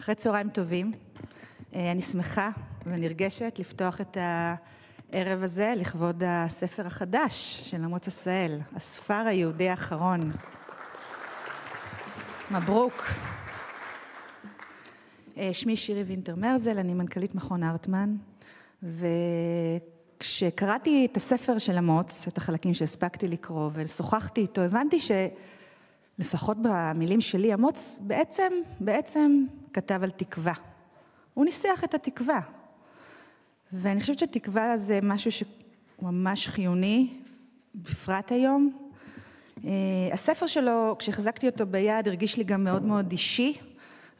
אחרי צהריים טובים, אני שמחה ונרגשת לפתוח את הערב הזה לכבוד הספר החדש של אמוץ עשהאל, הספר היהודי האחרון. מברוק. שמי שירי וינטר מרזל, אני מנכ"לית מכון הרטמן, וכשקראתי את הספר של אמוץ, את החלקים שהספקתי לקרוא ושוחחתי איתו, הבנתי שלפחות במילים שלי, אמוץ בעצם כתב על תקווה. הוא ניסח את התקווה. ואני חושבת שתקווה זה משהו שהוא ממש חיוני, בפרט היום. הספר שלו, כשחזקתי אותו ביד, הרגיש לי גם מאוד מאוד אישי,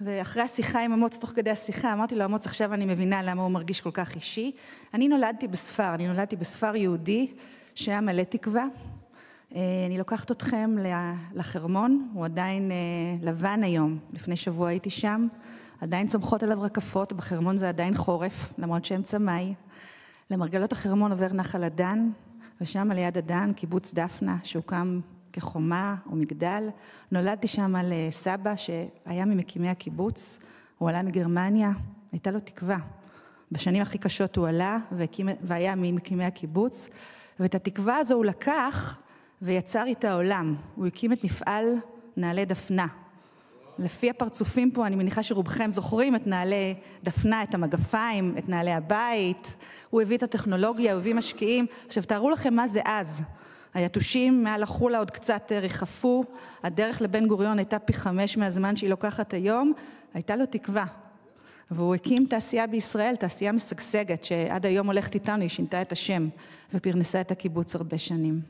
ואחרי השיחה עם אמוץ, תוך כדי השיחה, אמרתי לו, אמוץ, עכשיו אני מבינה למה הוא מרגיש כל כך אישי. אני נולדתי בספר יהודי, שהיה מלא תקווה. אני לוקחת אתכם לחרמון, הוא עדיין לבן היום, לפני שבוע הייתי שם, עדיין צומחות עליו רקפות, בחרמון זה עדיין חורף, למרות שאמצע מאי. למרגלות החרמון עובר נחל הדן, ושם על יד הדן, קיבוץ דפנה, שהוקם כחומה ומגדל. נולדתי שם על סבא שהיה ממקימי הקיבוץ, הוא עלה מגרמניה, הייתה לו תקווה. בשנים הכי קשות הוא עלה והיה ממקימי הקיבוץ, ואת התקווה הזו הוא לקח ויצר איתה עולם. הוא הקים את מפעל נעלי דפנה. לפי הפרצופים פה, אני מניחה שרובכם זוכרים את נעלי דפנה, את המגפיים, את נעלי הבית. הוא הביא את הטכנולוגיה, הוא הביא משקיעים. עכשיו, תארו לכם מה זה אז. היתושים מעל החולה עוד קצת ריחפו. הדרך לבן גוריון הייתה פי 5 מהזמן שהיא לוקחת היום. הייתה לו תקווה. והוא הקים תעשייה בישראל, תעשייה משגשגת, שעד היום הולכת איתנו, היא שינתה את השם, ופרנסה את הקיבוץ הרבה שנים.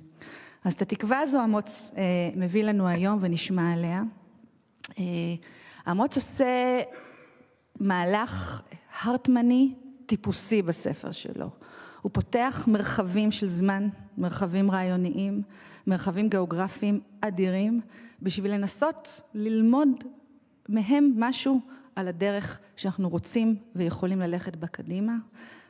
אז את התקווה הזו אמוץ מביא לנו היום ונשמע עליה. אמוץ עושה מהלך הרטמני טיפוסי בספר שלו. הוא פותח מרחבים של זמן, מרחבים רעיוניים, מרחבים גיאוגרפיים אדירים, בשביל לנסות ללמוד מהם משהו על הדרך שאנחנו רוצים ויכולים ללכת בקדימה.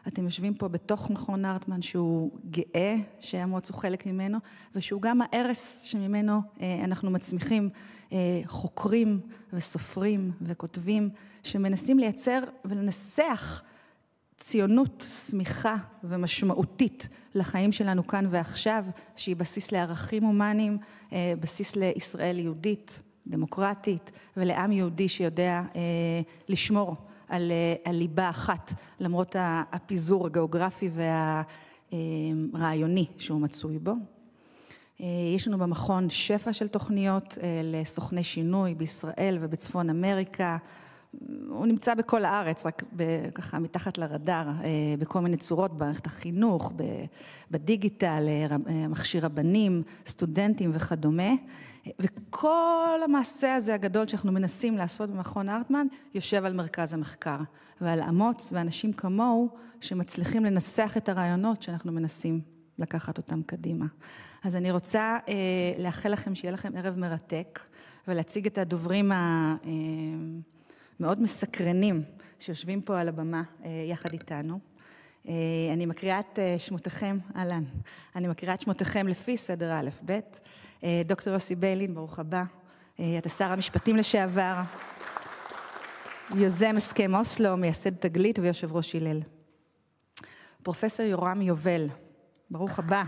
אתם יושבים פה בתוך מכון הרטמן שהוא גאה, שאמוץ הוא חלק ממנו, ושהוא גם הערס שממנו אנחנו מצמיחים חוקרים וסופרים וכותבים, שמנסים לייצר ולנסח ציונות סמיכה ומשמעותית לחיים שלנו כאן ועכשיו, שהיא בסיס לערכים הומניים, בסיס לישראל יהודית, דמוקרטית, ולעם יהודי שיודע לשמור על ליבה אחת, למרות הפיזור הגיאוגרפי והרעיוני שהוא מצוי בו. יש לנו במכון שפע של תוכניות לסוכני שינוי בישראל ובצפון אמריקה. הוא נמצא בכל הארץ, רק ככה מתחת לרדאר, בכל מיני צורות, במערכת החינוך, בדיגיטל, מכשיר רבנים, סטודנטים וכדומה. וכל המעשה הזה הגדול שאנחנו מנסים לעשות במכון הרטמן, יושב על מרכז המחקר, ועל אמוץ ואנשים כמוהו שמצליחים לנסח את הרעיונות שאנחנו מנסים לקחת אותם קדימה. אז אני רוצה לאחל לכם שיהיה לכם ערב מרתק, ולהציג את הדוברים מאוד מסקרנים שיושבים פה על הבמה יחד איתנו. אני מקריאה את שמותיכם, אהלן, אני מקריאה את שמותיכם לפי סדר א' ב'. דוקטור יוסי ביילין, ברוך הבא. אתה שר המשפטים לשעבר, יוזם הסכם אוסלו, מייסד תגלית ויושב ראש הלל. פרופסור יורם יובל, ברוך הבא.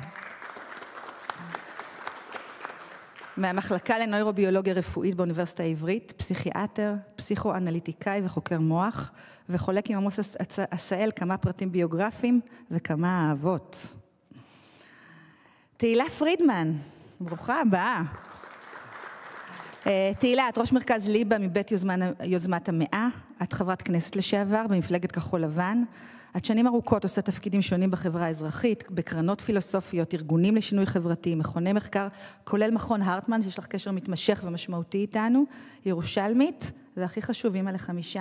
מהמחלקה לנוירוביולוגיה רפואית באוניברסיטה העברית, פסיכיאטר, פסיכואנליטיקאי וחוקר מוח, וחולק עם אמוץ עשהאל כמה פרטים ביוגרפיים וכמה אהבות. תהילה פרידמן, ברוכה הבאה. תהילה, את ראש מרכז ליבה מבית יוזמת המאה, את חברת כנסת לשעבר במפלגת כחול לבן, את שנים ארוכות עושה תפקידים שונים בחברה האזרחית, בקרנות פילוסופיות, ארגונים לשינוי חברתי, מכוני מחקר, כולל מכון הרטמן, שיש לך קשר מתמשך ומשמעותי איתנו, ירושלמית, והכי חשוב, אמא ל5.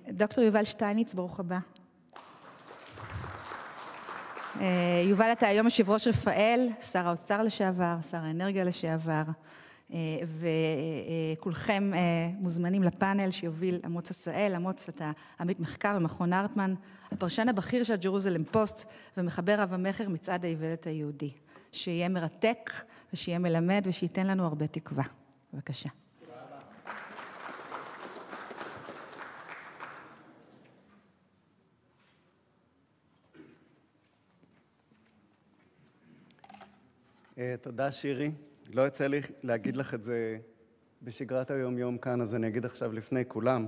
דוקטור יובל שטייניץ, ברוך הבא. יובל, אתה היום יושב ראש רפאל, שר האוצר לשעבר, שר האנרגיה לשעבר, וכולכם מוזמנים לפאנל שיוביל אמוץ עשהאל. אמוץ, אתה עמית מחקר במכון הרטמן, הפרשן הבכיר של ג'רוזלם פוסט, ומחבר רב המכר מצעד האיוולת היהודי. שיהיה מרתק ושיהיה מלמד ושייתן לנו הרבה תקווה. בבקשה. תודה שירי. לא יצא לי להגיד לך את זה בשגרת היום-יום כאן, אז אני אגיד עכשיו לפני כולם,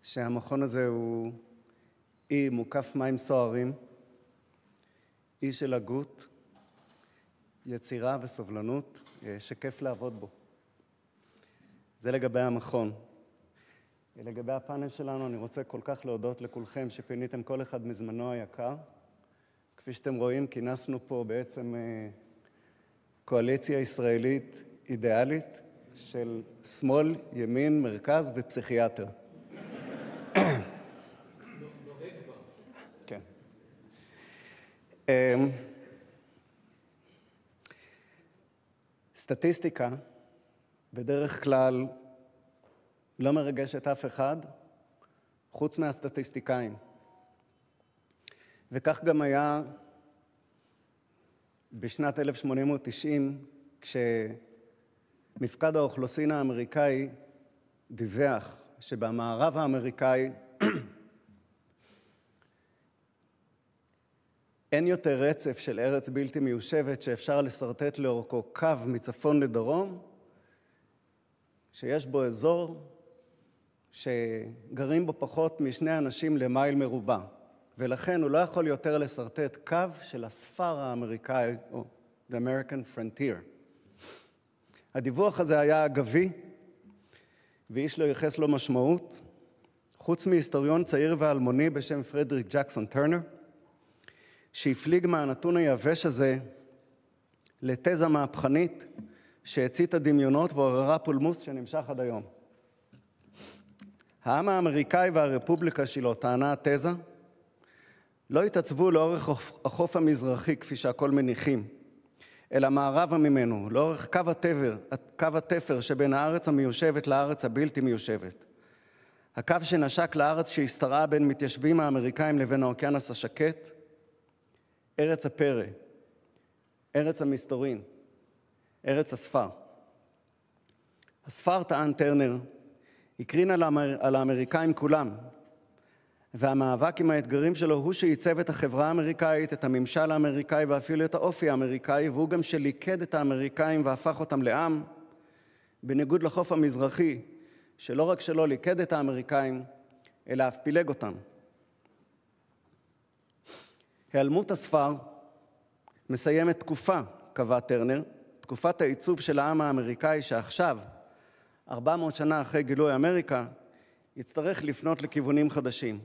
שהמכון הזה הוא אי מוקף מים סוערים, אי של הגות, יצירה וסובלנות, שכיף לעבוד בו. זה לגבי המכון. לגבי הפאנל שלנו, אני רוצה כל כך להודות לכולכם שפיניתם כל אחד מזמנו היקר. כפי שאתם רואים, כינסנו פה בעצם קואליציה ישראלית אידיאלית של שמאל, ימין, מרכז ופסיכיאטר. כן. סטטיסטיקה בדרך כלל לא מרגשת אף אחד חוץ מהסטטיסטיקאים. וכך גם היה בשנת 1890, כשמפקד האוכלוסין האמריקאי דיווח שבמערב האמריקאי אין יותר רצף של ארץ בלתי מיושבת שאפשר לסרטט לאורכו קו מצפון לדרום, שיש בו אזור שגרים בו פחות משני אנשים למייל מרובע. ולכן הוא לא יכול יותר לסרטט קו של הספר האמריקאי, או The American Frontier. הדיווח הזה היה אגבי, ואיש לא ייחס לו משמעות, חוץ מהיסטוריון צעיר ואלמוני בשם פרדריק ג'קסון טרנר, שהפליג מהנתון היבש הזה לתזה מהפכנית שהציתה דמיונות ועוררה פולמוס שנמשך עד היום. העם האמריקאי והרפובליקה שלו, טענה התזה, לא התעצבו לאורך החוף המזרחי כפי שהכל מניחים, אלא מערבה ממנו, לאורך קו התפר שבין הארץ המיושבת לארץ הבלתי מיושבת. הקו שנשק לארץ שהשתרעה בין מתיישבים האמריקאים לבין האוקיינוס השקט, ארץ הפרא, ארץ המסתורין, ארץ הספר. הספר, טען טרנר, הקרין על האמריקאים כולם, והמאבק עם האתגרים שלו הוא שייצב את החברה האמריקאית, את הממשל האמריקאי ואפילו את האופי האמריקאי, והוא גם שליקד את האמריקאים והפך אותם לעם, בניגוד לחוף המזרחי, שלא רק שלא ליקד את האמריקאים, אלא אף פילג אותם. היעלמות הספר מסיימת תקופה, קבע טרנר, תקופת העיצוב של העם האמריקאי שעכשיו, 400 שנה אחרי גילוי אמריקה, יצטרך לפנות לכיוונים חדשים.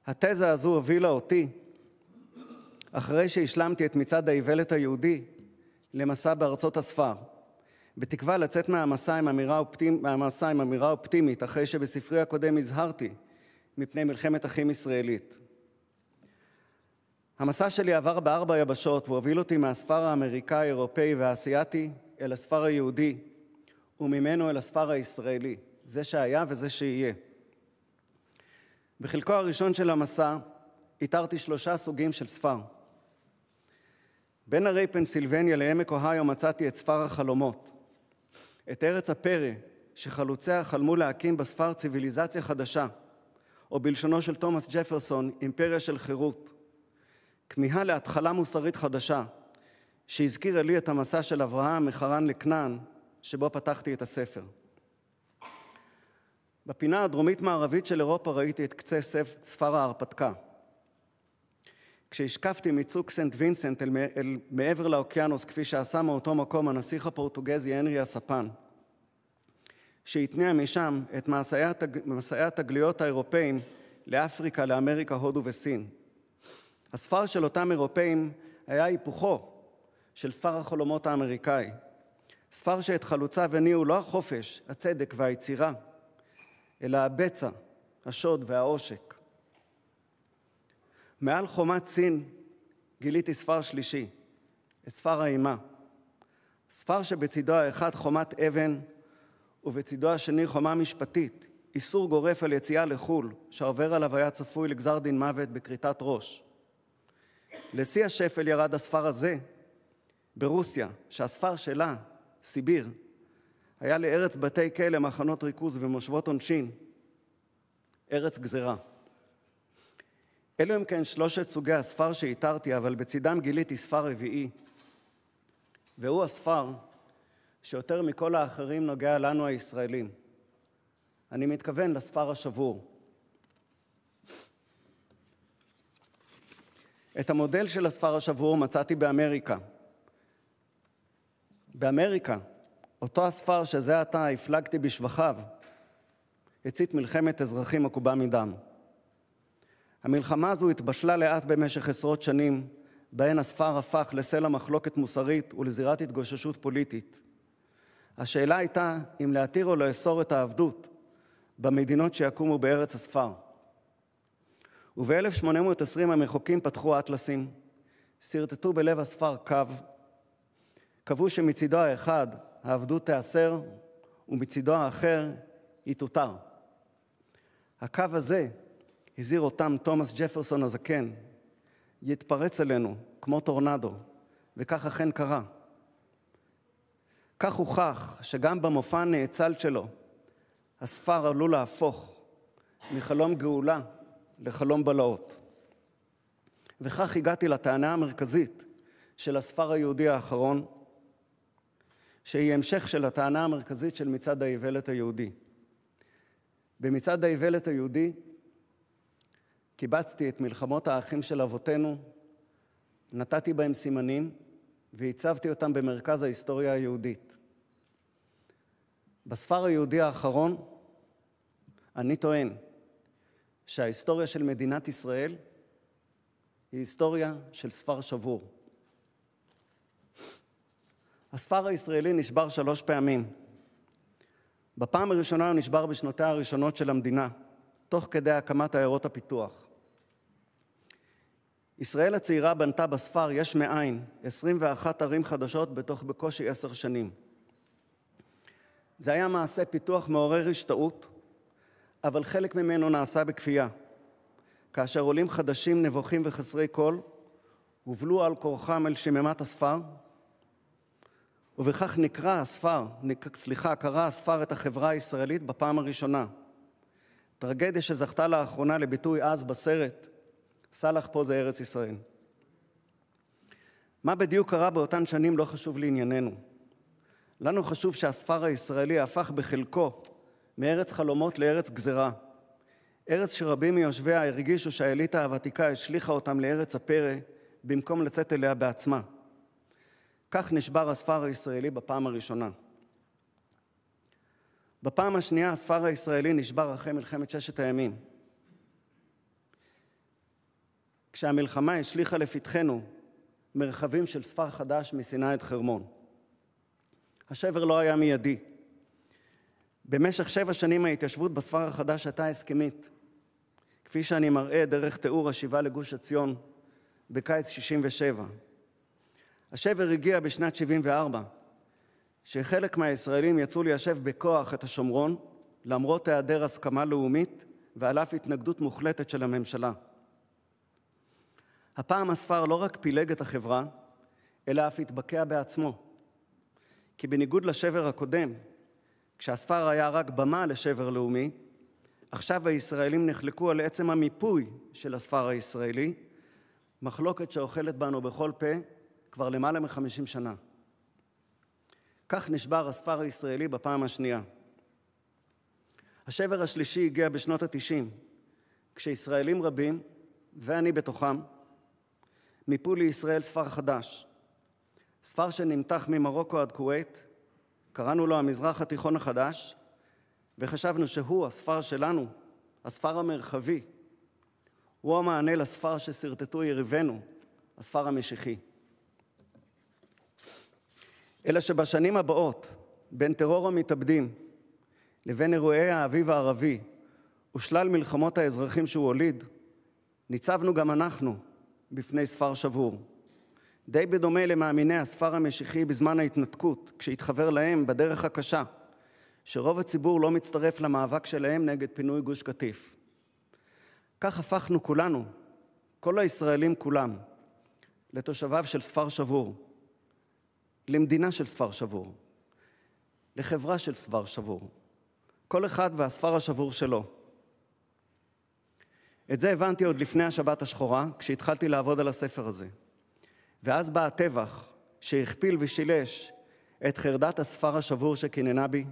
התזה הזו הובילה אותי, אחרי שהשלמתי את מצעד האיוולת היהודי, למסע בארצות הספר, בתקווה לצאת מהמסע עם אמירה אופטימית, אחרי שבספרי הקודם הזהרתי מפני מלחמת אחים ישראלית. המסע שלי עבר ב4 יבשות, והוביל אותי מהספר האמריקאי, האירופאי והאסייתי אל הספר היהודי, וממנו אל הספר הישראלי, זה שהיה וזה שיהיה. בחלקו הראשון של המסע איתרתי 3 סוגים של ספר. בין הרי פנסילבניה לעמק אוהיו מצאתי את ספר החלומות, את ארץ הפרא שחלוציה חלמו להקים בספר ציוויליזציה חדשה, או בלשונו של תומאס ג'פרסון, אימפריה של חירות, כמיהה להתחלה מוסרית חדשה, שהזכירה לי את המסע של אברהם מחרן לכנען, שבו פתחתי את הספר. בפינה הדרומית-מערבית של אירופה ראיתי את קצה ספר ההרפתקה. כשהשקפתי מצוק סנט וינסנט אל מעבר לאוקיינוס, כפי שעשה מאותו מקום הנסיך הפורטוגזי הנרי הספן, שהתניע משם את מסעי התגליות האירופאים לאפריקה, לאמריקה, הודו וסין. הספר של אותם אירופאים היה היפוכו של ספר החלומות האמריקאי. ספר שאת חלוציו הניעו לא החופש, הצדק והיצירה, אלא הבצע, השוד והעושק. מעל חומת סין גיליתי ספר שלישי, את ספר האימה. ספר שבצידו האחד חומת אבן, ובצידו השני חומה משפטית, איסור גורף על יציאה לחו"ל, שהעובר עליו היה צפוי לגזר דין מוות בכריתת ראש. לשיא השפל ירד הספר הזה ברוסיה, שהספר שלה, סיביר, היה לארץ בתי כלא, מחנות ריכוז ומושבות עונשין, ארץ גזרה. אלו הם כן שלושת סוגי הספר שהתרתי, אבל בצדם גיליתי ספר רביעי, והוא הספר שיותר מכל האחרים נוגע לנו הישראלים. אני מתכוון לספר השבור. את המודל של הספר השבור מצאתי באמריקה. באמריקה, אותו הספר שזה עתה הפלגתי בשבחיו, הצית מלחמת אזרחים עקובה מדם. המלחמה הזו התבשלה לאט במשך עשרות שנים, בהן הספר הפך לסלע מחלוקת מוסרית ולזירת התגוששות פוליטית. השאלה הייתה אם להתיר או לאסור את העבדות במדינות שיקומו בארץ הספר. וב-1820 המחוקקים פתחו אטלסים, סרטטו בלב הספר קו, קבעו שמצידו האחד העבדות תיאסר ומצידו האחר היא תותר. הקו הזה, הזהיר אותם תומאס ג'פרסון הזקן, יתפרץ אלינו כמו טורנדו, וכך אכן קרה. כך הוכח שגם במופע הנאצל שלו, הספר עלול להפוך מחלום גאולה לחלום בלהות. וכך הגעתי לטענה המרכזית של הספר היהודי האחרון, שהיא המשך של הטענה המרכזית של מצעד האיוולת היהודי. במצעד האיוולת היהודי קיבצתי את מלחמות האחים של אבותינו, נתתי בהם סימנים והצבתי אותם במרכז ההיסטוריה היהודית. בספר היהודי האחרון אני טוען שההיסטוריה של מדינת ישראל היא היסטוריה של ספר שבור. הספר הישראלי נשבר 3 פעמים. בפעם הראשונה הוא נשבר בשנותיה הראשונות של המדינה, תוך כדי הקמת עיירות הפיתוח. ישראל הצעירה בנתה בספר יש מאין 21 ערים חדשות בתוך בקושי 10 שנים. זה היה מעשה פיתוח מעורר השתאות, אבל חלק ממנו נעשה בכפייה, כאשר עולים חדשים נבוכים וחסרי קול הובלו על כורחם אל שממת הספר, ובכך קרא הספר את החברה הישראלית בפעם הראשונה. טרגדיה שזכתה לאחרונה לביטוי אז בסרט, סלח פה זה ארץ ישראל. מה בדיוק קרה באותן שנים לא חשוב לענייננו. לנו חשוב שהספר הישראלי הפך בחלקו מארץ חלומות לארץ גזרה. ארץ שרבים מיושביה הרגישו שהאליטה הוותיקה השליחה אותם לארץ הפרא במקום לצאת אליה בעצמה. כך נשבר הספר הישראלי בפעם הראשונה. בפעם השנייה הספר הישראלי נשבר אחרי מלחמת 6 הימים. כשהמלחמה השליחה לפתחנו מרחבים של ספר חדש מסיני עד חרמון. השבר לא היה מיידי. במשך 7 שנים ההתיישבות בספר החדש הייתה הסכמית, כפי שאני מראה דרך תיאור השיבה לגוש עציון בקיץ 67. השבר הגיע בשנת 74, שחלק מהישראלים יצאו ליישב בכוח את השומרון, למרות היעדר הסכמה לאומית ועל אף התנגדות מוחלטת של הממשלה. הפעם הספר לא רק פילג את החברה, אלא אף התבקע בעצמו. כי בניגוד לשבר הקודם, כשהספר היה רק במה לשבר לאומי, עכשיו הישראלים נחלקו על עצם המיפוי של הספר הישראלי, מחלוקת שאוכלת בנו בכל פה כבר למעלה מ-50 שנה. כך נשבר הספר הישראלי בפעם השנייה. השבר השלישי הגיע בשנות ה-90, כשישראלים רבים, ואני בתוכם, מיפו לישראל ספר חדש. ספר שנמתח ממרוקו עד כווית, קראנו לו המזרח התיכון החדש, וחשבנו שהוא, הספר שלנו, הספר המרחבי, הוא המענה לספר שסרטטו יריבינו, הספר המשיחי. אלא שבשנים הבאות, בין טרור המתאבדים לבין אירועי האביב הערבי ושלל מלחמות האזרחים שהוא הוליד, ניצבנו גם אנחנו בפני ספר שבור. די בדומה למאמיני הספר המשיחי בזמן ההתנתקות, כשהתחבר להם בדרך הקשה, שרוב הציבור לא מצטרף למאבק שלהם נגד פינוי גוש קטיף. כך הפכנו כולנו, כל הישראלים כולם, לתושביו של ספר שבור, למדינה של ספר שבור, לחברה של ספר שבור, כל אחד והספר השבור שלו. את זה הבנתי עוד לפני השבת השחורה, כשהתחלתי לעבוד על הספר הזה. ואז בא הטבח שהכפיל ושילש את חרדת הספר השבור שקיננה בי,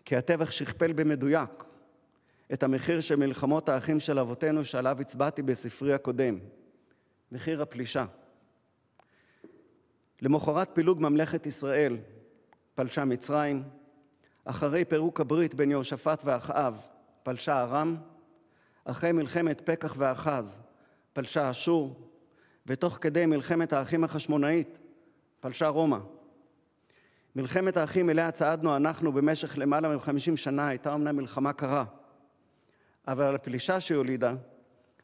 כי הטבח שכפל במדויק את המחיר של מלחמות האחים של אבותינו שעליו הצבעתי בספרי הקודם, מחיר הפלישה. למחרת פילוג ממלכת ישראל פלשה מצרים, אחרי פירוק הברית בין יהושפט ואחאב פלשה ארם, אחרי מלחמת פקח ואחז פלשה אשור, ותוך כדי מלחמת האחים החשמונאית פלשה רומא. מלחמת האחים אליה צעדנו אנחנו במשך למעלה מ-50 שנה הייתה אומנם מלחמה קרה, אבל הפלישה שהולידה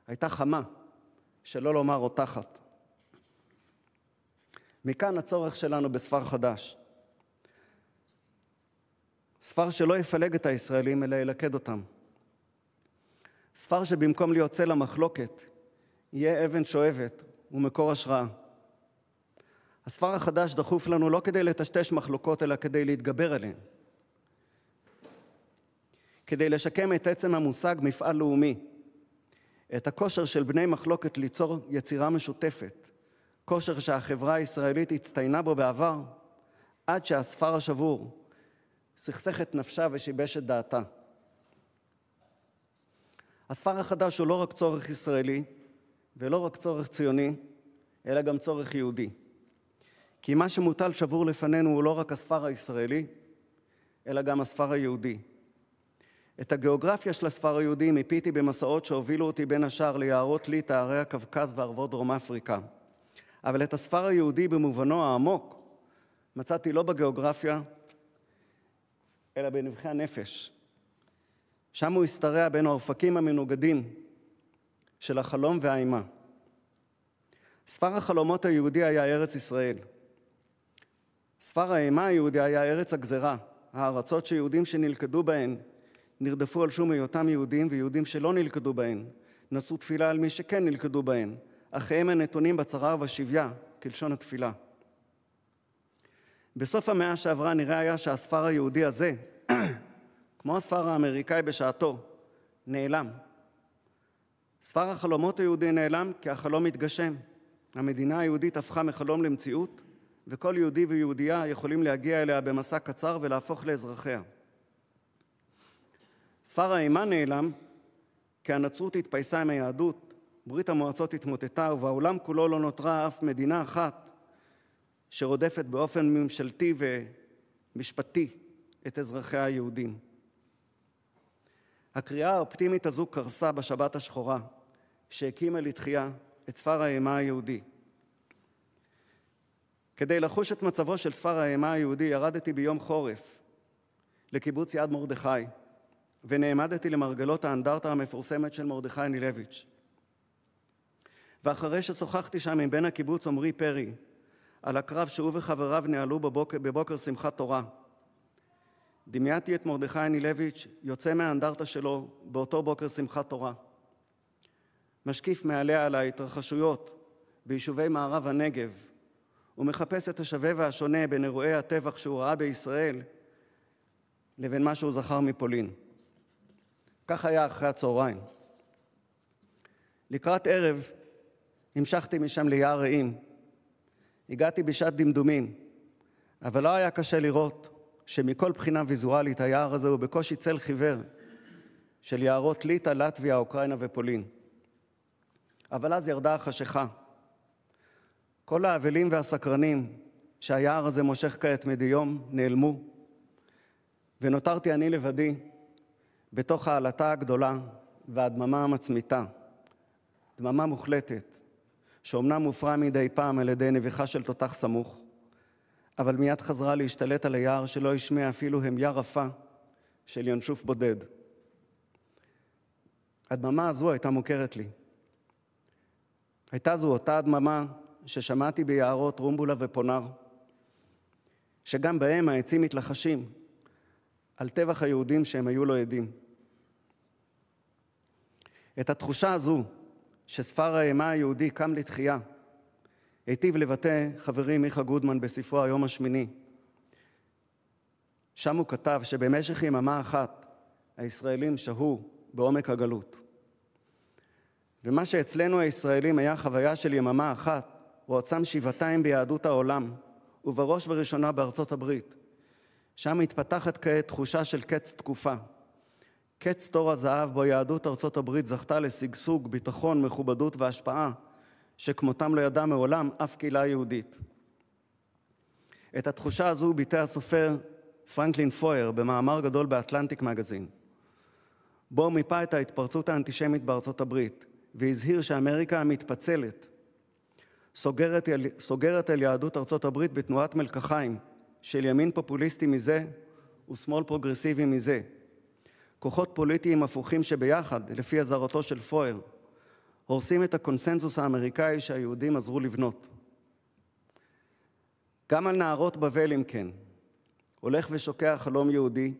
הייתה חמה, שלא לומר רותחת. מכאן הצורך שלנו בספר חדש. ספר שלא יפלג את הישראלים אלא ילכד אותם. ספר שבמקום להיות צל המחלוקת יהיה אבן שואבת ומקור השראה. הספר החדש דחוף לנו לא כדי לטשטש מחלוקות אלא כדי להתגבר עליהן. כדי לשקם את עצם המושג מפעל לאומי, את הכושר של בני מחלוקת ליצור יצירה משותפת, כושר שהחברה הישראלית הצטיינה בו בעבר, עד שהספר השבור סכסך את נפשה ושיבש את דעתה. הספר החדש הוא לא רק צורך ישראלי, ולא רק צורך ציוני, אלא גם צורך יהודי. כי מה שמוטל שבור לפנינו הוא לא רק הספר הישראלי, אלא גם הספר היהודי. את הגיאוגרפיה של הספר היהודי מיפיתי במסעות שהובילו אותי בין השאר ליערות ליטא, ערי הקווקז וערבות דרום אפריקה. אבל את הספר היהודי במובנו העמוק מצאתי לא בגיאוגרפיה, אלא בנבחי הנפש. שם הוא השתרע בין האופקים המנוגדים של החלום והאימה. ספר החלומות היהודי היה ארץ ישראל. ספר האימה היהודי היה ארץ הגזרה, הארצות שיהודים שנלכדו בהן נרדפו על שום היותם יהודים, ויהודים שלא נלכדו בהן נשאו תפילה על מי שכן נלכדו בהן, אחיהם הנתונים בצרה ובשביה, כלשון התפילה. בסוף המאה שעברה נראה היה שהספר היהודי הזה, כמו הספר האמריקאי בשעתו, נעלם. ספר החלומות היהודי נעלם כי החלום מתגשם. המדינה היהודית הפכה מחלום למציאות, וכל יהודי ויהודייה יכולים להגיע אליה במסע קצר ולהפוך לאזרחיה. ספר האימה נעלם כי הנצרות התפייסה עם היהדות, ברית המועצות התמוטטה, ובעולם כולו לא נותרה אף מדינה אחת שרודפת באופן ממשלתי ומשפטי את אזרחיה היהודים. הקריאה האופטימית הזו קרסה בשבת השחורה, שהקימה לתחייה את ספר האימה היהודי. כדי לחוש את מצבו של ספר האימה היהודי, ירדתי ביום חורף לקיבוץ יד מרדכי, ונעמדתי למרגלות האנדרטה המפורסמת של מרדכי אנילביץ'. ואחרי ששוחחתי שם עם בן הקיבוץ עמרי פרי, על הקרב שהוא וחבריו נעלו בבוקר שמחת תורה, דמייתי את מרדכי אנילביץ' יוצא מהאנדרטה שלו באותו בוקר שמחת תורה, משקיף מעליה על ההתרחשויות ביישובי מערב הנגב, ומחפש את השווה והשונה בין אירועי הטבח שהוא ראה בישראל לבין מה שהוא זכר מפולין. כך היה אחרי הצהריים. לקראת ערב המשכתי משם ליער רעים. הגעתי בשעת דמדומים, אבל לא היה קשה לראות שמכל בחינה ויזואלית היער הזה הוא בקושי צל חיוור של יערות ליטא, לטביה, אוקראינה ופולין. אבל אז ירדה החשיכה. כל האבלים והסקרנים שהיער הזה מושך כעת מדי יום נעלמו, ונותרתי אני לבדי בתוך העלתה הגדולה והדממה המצמיתה, דממה מוחלטת, שאומנם מופרע מדי פעם על ידי נביחה של תותח סמוך, אבל מיד חזרה להשתלט על היער שלא השמיע אפילו המיה רפה של ינשוף בודד. הדממה הזו הייתה מוכרת לי. הייתה זו אותה הדממה ששמעתי ביערות רומבולה ופונר, שגם בהם העצים מתלחשים על טבח היהודים שהם היו לו עדים. את התחושה הזו שספר האימה היהודי קם לתחייה, היטיב לבטא חברי מיכה גודמן בספרו היום השמיני. שם הוא כתב שבמשך יממה אחת הישראלים שהו בעומק הגלות. ומה שאצלנו הישראלים היה חוויה של יממה אחת, הועצם שבעתיים ביהדות העולם, ובראש וראשונה בארצות הברית. שם מתפתחת כעת תחושה של קץ תקופה. קץ תור הזהב בו יהדות ארצות הברית זכתה לשגשוג, ביטחון, מכובדות והשפעה, שכמותם לא ידע מעולם אף קהילה יהודית. את התחושה הזו ביטא הסופר פרנקלין פויר במאמר גדול באטלנטיק מגזין, בו הוא מיפה את ההתפרצות האנטישמית בארצות הברית, והזהיר שאמריקה המתפצלת סוגרת על יהדות ארצות הברית בתנועת מלקחיים של ימין פופוליסטי מזה ושמאל פרוגרסיבי מזה. כוחות פוליטיים הפוכים שביחד, לפי אזהרתו של פויר, הורסים את הקונסנזוס האמריקאי שהיהודים עזרו לבנות. גם על נהרות בבל, אם כן, הולך ושוקע חלום יהודי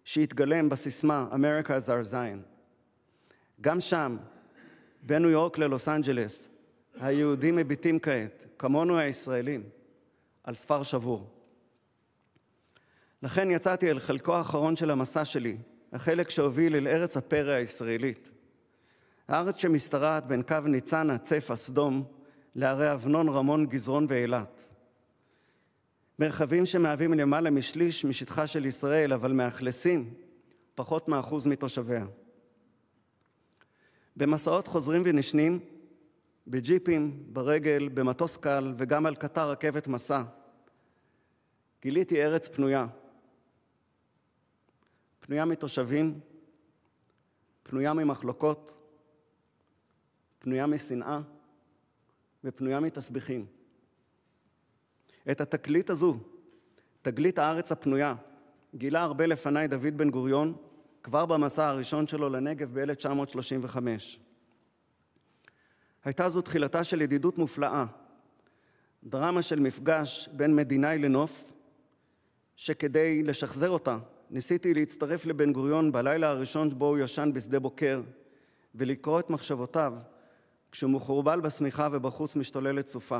שהתגלם בסיסמה America is our Zion. גם שם, בין ניו יורק ללוס אנג'לס, היהודים מביטים כעת, כמונו הישראלים, על ספר שבור. לכן יצאתי אל חלקו האחרון של המסע שלי, החלק שהוביל אל ארץ הפרא הישראלית. הארץ שמשתרעת בין קו ניצנה, צפה, סדום, לערי אבנון, רמון, גזרון ואילת. מרחבים שמהווים למעלה משליש משטחה של ישראל, אבל מאכלסים פחות מ1% מתושביה. במסעות חוזרים ונשנים, בג'יפים, ברגל, במטוס קל וגם על קטר רכבת מסע, גיליתי ארץ פנויה. פנויה מתושבים, פנויה ממחלוקות, פנויה משנאה ופנויה מתסביכים. את התגלית הזו, תגלית הארץ הפנויה, גילה הרבה לפני דוד בן גוריון, כבר במסע הראשון שלו לנגב ב-1935. הייתה זו תחילתה של ידידות מופלאה, דרמה של מפגש בין מדינאי לנוף, שכדי לשחזר אותה, ניסיתי להצטרף לבן גוריון בלילה הראשון בו הוא ישן בשדה בוקר, ולקרוא את מחשבותיו כשהוא מחורבל בשמיכה ובחוץ משתוללת סופה.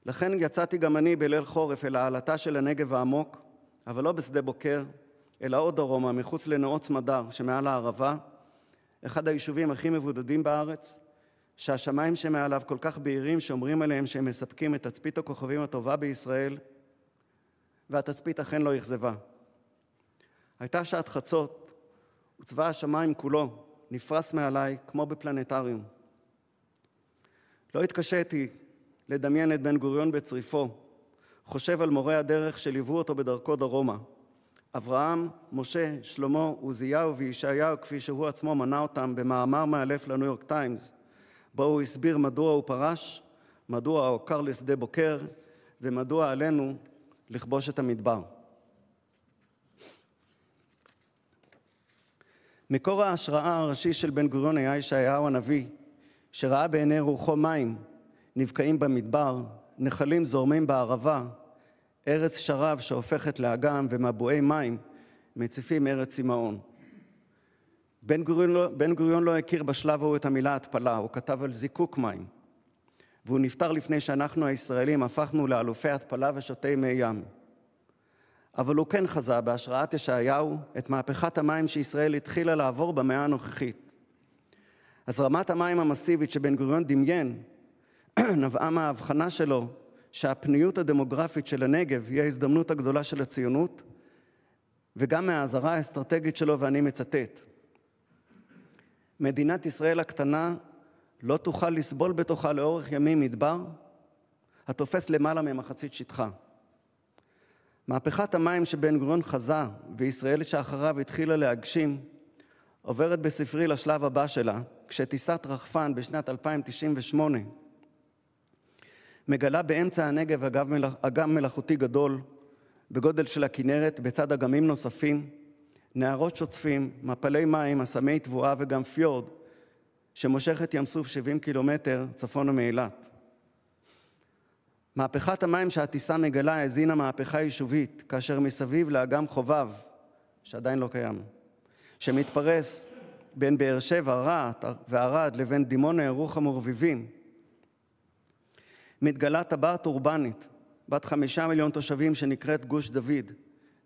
לכן יצאתי גם אני בליל חורף אל העלתה של הנגב העמוק, אבל לא בשדה בוקר, אלא עוד דרומה, מחוץ לנאות מדר שמעל הערבה, אחד היישובים הכי מבודדים בארץ, שהשמיים שמעליו כל כך בהירים שאומרים עליהם שהם מספקים את תצפית הכוכבים הטובה בישראל, והתצפית אכן לא אכזבה. הייתה שעת חצות, וצבא השמיים כולו נפרס מעליי כמו בפלנטריום. לא התקשיתי לדמיין את בן גוריון בצריפו, חושב על מורי הדרך שליוו אותו בדרכו דרומה. אברהם, משה, שלמה, עוזיהו וישעיהו, כפי שהוא עצמו מנה אותם במאמר מאלף לניו יורק טיימס, בו הוא הסביר מדוע הוא פרש, מדוע הוא קר לשדה בוקר, ומדוע עלינו לכבוש את המדבר. מקור ההשראה הראשי של בן גוריון היה ישעיהו הנביא, שראה בעיני רוחו מים נבקעים במדבר, נחלים זורמים בערבה, ארץ שרב שהופכת לאגם ומבועי מים מציפים ארץ צמאון. בן גוריון לא הכיר בשלב ההוא את המילה התפלה, הוא כתב על זיקוק מים. והוא נפטר לפני שאנחנו הישראלים הפכנו לאלופי התפלה ושותי מי ים. אבל הוא כן חזה בהשראת ישעיהו את מהפכת המים שישראל התחילה לעבור במאה הנוכחית. הזרמת המים המסיבית שבן גוריון דמיין נבעה מההבחנה שלו שהפניות הדמוגרפית של הנגב היא ההזדמנות הגדולה של הציונות, וגם מההזהרה האסטרטגית שלו, ואני מצטט: מדינת ישראל הקטנה לא תוכל לסבול בתוכה לאורך ימים מדבר התופס למעלה ממחצית שטחה. מהפכת המים שבן גוריון חזה וישראל שאחריו התחילה להגשים עוברת בספרי לשלב הבא שלה, כשטיסת רחפן בשנת 2098 מגלה באמצע הנגב אגם מלאכותי גדול בגודל של הכנרת, בצד אגמים נוספים, נהרות שוצפים, מפלי מים, אסמי תבואה וגם פיורד שמושך את ים סוף 70 קילומטר צפונה מאילת. מהפכת המים שהטיסה מגלה הזינה מהפכה יישובית, כאשר מסביב לאגם חובב, שעדיין לא קיים, שמתפרס בין באר שבע, רהט וערד לבין דימונה, ירוחם ורביבים, מתגלה טבעת אורבנית, בת 5 מיליון תושבים שנקראת גוש דוד,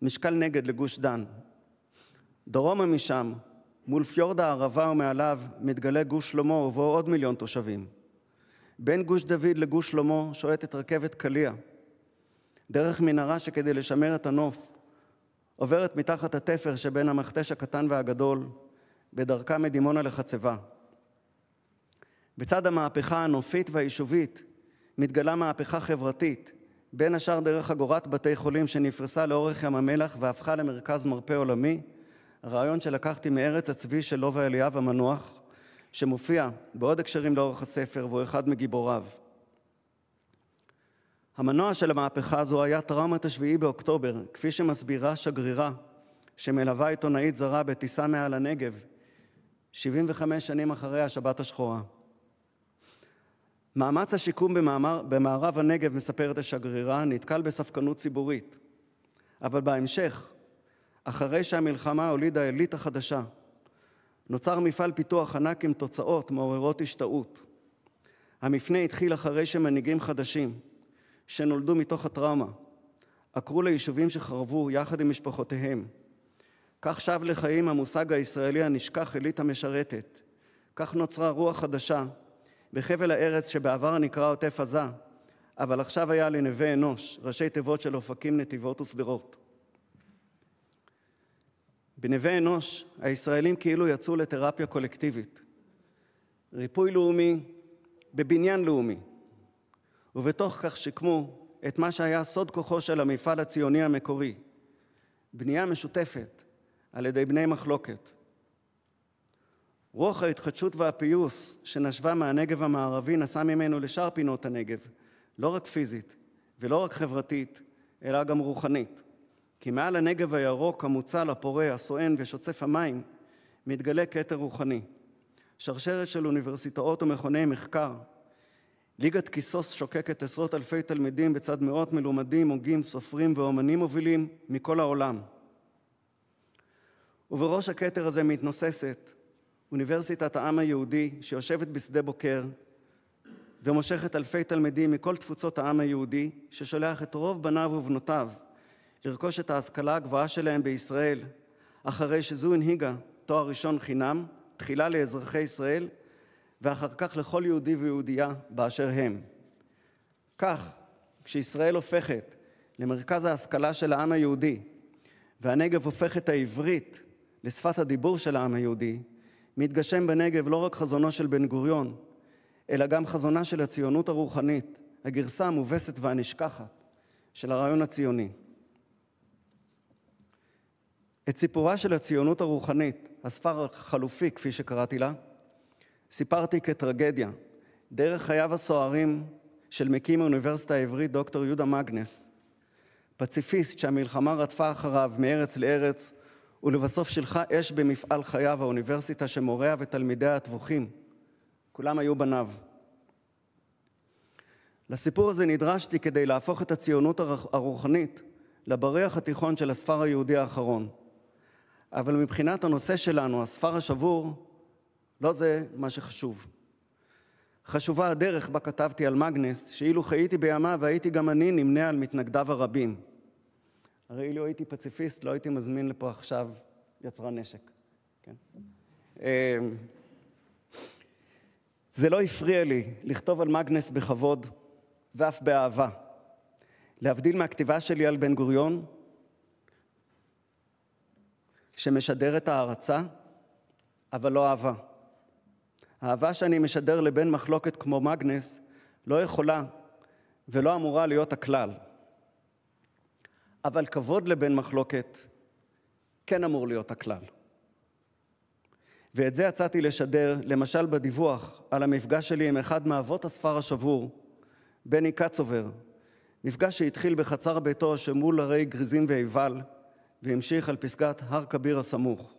משקל נגד לגוש דן. דרומה משם, מול פיורד הערבה ומעליו מתגלה גוש שלמה ובו עוד 1,000,000 תושבים. בין גוש דוד לגוש שלמה שועטת רכבת קליע, דרך מנהרה שכדי לשמר את הנוף עוברת מתחת התפר שבין המכתש הקטן והגדול בדרכה מדימונה לחצבה. בצד המהפכה הנופית והיישובית מתגלה מהפכה חברתית, בין השאר דרך אגורת בתי חולים שנפרסה לאורך ים המלח והפכה למרכז מרפא עולמי, הרעיון שלקחתי מארץ הצבי של לובה אליאב המנוח, שמופיע בעוד הקשרים לאורך הספר והוא אחד מגיבוריו. המנוע של המהפכה הזו היה טראומת 7 באוקטובר, כפי שמסבירה שגרירה שמלווה עיתונאית זרה בטיסה מעל הנגב, 75 שנים אחרי השבת השחורה. מאמץ השיקום במערב הנגב, מספרת השגרירה, נתקל בספקנות ציבורית. אבל בהמשך, אחרי שהמלחמה הולידה אליטה חדשה, נוצר מפעל פיתוח ענק עם תוצאות מעוררות השתאות. המפנה התחיל אחרי שמנהיגים חדשים, שנולדו מתוך הטראומה, עקרו ליישובים שחרבו יחד עם משפחותיהם. כך שב לחיים המושג הישראלי הנשכח אליטה משרתת. כך נוצרה רוח חדשה בחבל הארץ שבעבר נקרא עוטף עזה, אבל עכשיו היה לנווה אנוש, ראשי תיבות של אופקים, נתיבות ושדרות. בנווה אנוש הישראלים כאילו יצאו לתרפיה קולקטיבית, ריפוי לאומי בבניין לאומי, ובתוך כך שיקמו את מה שהיה סוד כוחו של המפעל הציוני המקורי, בנייה משותפת על ידי בני מחלוקת. רוח ההתחדשות והפיוס שנשבה מהנגב המערבי נסע ממנו לשאר פינות הנגב, לא רק פיזית ולא רק חברתית, אלא גם רוחנית. כי מעל הנגב הירוק, המוצל, הפורה, הסואן ושוצף המים, מתגלה כתר רוחני. שרשרת של אוניברסיטאות ומכוני מחקר, ליגת כיסוס שוקקת עשרות אלפי תלמידים בצד מאות מלומדים, הוגים, סופרים ואומנים מובילים מכל העולם. ובראש הכתר הזה מתנוססת אוניברסיטת העם היהודי שיושבת בשדה בוקר ומושכת אלפי תלמידים מכל תפוצות העם היהודי, ששולח את רוב בניו ובנותיו לרכוש את ההשכלה הגבוהה שלהם בישראל, אחרי שזו הנהיגה תואר ראשון חינם, תחילה לאזרחי ישראל, ואחר כך לכל יהודי ויהודייה באשר הם. כך, כשישראל הופכת למרכז ההשכלה של העם היהודי, והנגב הופך את העברית לשפת הדיבור של העם היהודי, מתגשם בנגב לא רק חזונו של בן גוריון, אלא גם חזונה של הציונות הרוחנית, הגרסה המובסת והנשכחת של הרעיון הציוני. את סיפורה של הציונות הרוחנית, הספר החלופי כפי שקראתי לה, סיפרתי כטרגדיה, דרך חייו הסוערים של מקים האוניברסיטה העברית דוקטור יהודה מגנס, פציפיסט שהמלחמה רדפה אחריו מארץ לארץ, ולבסוף שלחה אש במפעל חייו האוניברסיטה שמוריה ותלמידיה הטבוחים, כולם היו בניו. לסיפור הזה נדרשתי כדי להפוך את הציונות הרוחנית לבריח התיכון של הספר היהודי האחרון. אבל מבחינת הנושא שלנו, הספר השבור, לא זה מה שחשוב. חשובה הדרך בה כתבתי על מגנס, שאילו חייתי בימיו והייתי גם אני נמנה על מתנגדיו הרבים. הרי אילו הייתי פציפיסט, לא הייתי מזמין לפה עכשיו יצרן נשק. כן? זה לא הפריע לי לכתוב על מגנס בכבוד ואף באהבה. להבדיל מהכתיבה שלי על בן גוריון, שמשדרת הערצה, אבל לא אהבה. האהבה שאני משדר לבן מחלוקת כמו מגנס לא יכולה ולא אמורה להיות הכלל. אבל כבוד לבן מחלוקת כן אמור להיות הכלל. ואת זה יצאתי לשדר, למשל בדיווח על המפגש שלי עם אחד מאבות הספר השבור, בני קצובר, מפגש שהתחיל בחצר ביתו שמול הרי גריזים ואיבל, והמשיך על פסגת הר כביר הסמוך.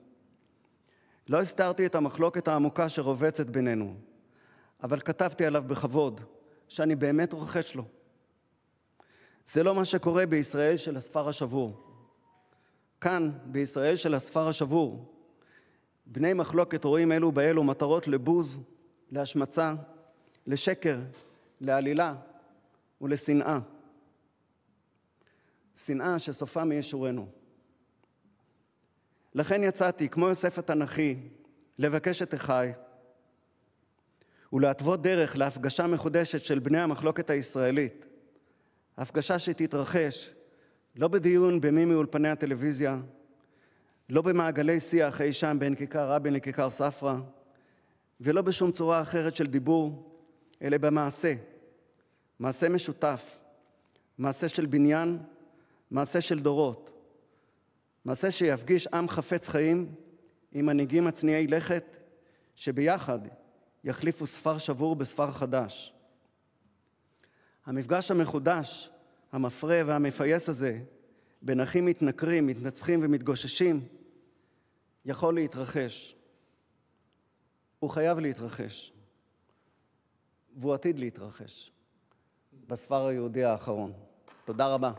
לא הסתרתי את המחלוקת העמוקה שרובצת בינינו, אבל כתבתי עליו בכבוד, שאני באמת רוחש לו. זה לא מה שקורה בישראל של הספר השבור. כאן, בישראל של הספר השבור, בני מחלוקת רואים אלו באלו מטרות לבוז, להשמצה, לשקר, לעלילה ולשנאה. שנאה שסופה מישורנו. לכן יצאתי, כמו יוסף התנ"כי, לבקש את אחי, ולהתוות דרך להפגשה מחודשת של בני המחלוקת הישראלית. הפגשה שתתרחש לא בדיון במי מאולפני הטלוויזיה, לא במעגלי שיח אי שם בין כיכר רבין לכיכר ספרא, ולא בשום צורה אחרת של דיבור, אלא במעשה. מעשה משותף, מעשה של בניין, מעשה של דורות. מעשה שיפגיש עם חפץ חיים עם מנהיגים מצניעי לכת, שביחד יחליפו ספר שבור בספר חדש. המפגש המחודש, המפרה והמפייס הזה, בין אחים מתנכרים, מתנצחים ומתגוששים, יכול להתרחש. הוא חייב להתרחש. והוא עתיד להתרחש. בספר היהודי האחרון. תודה רבה.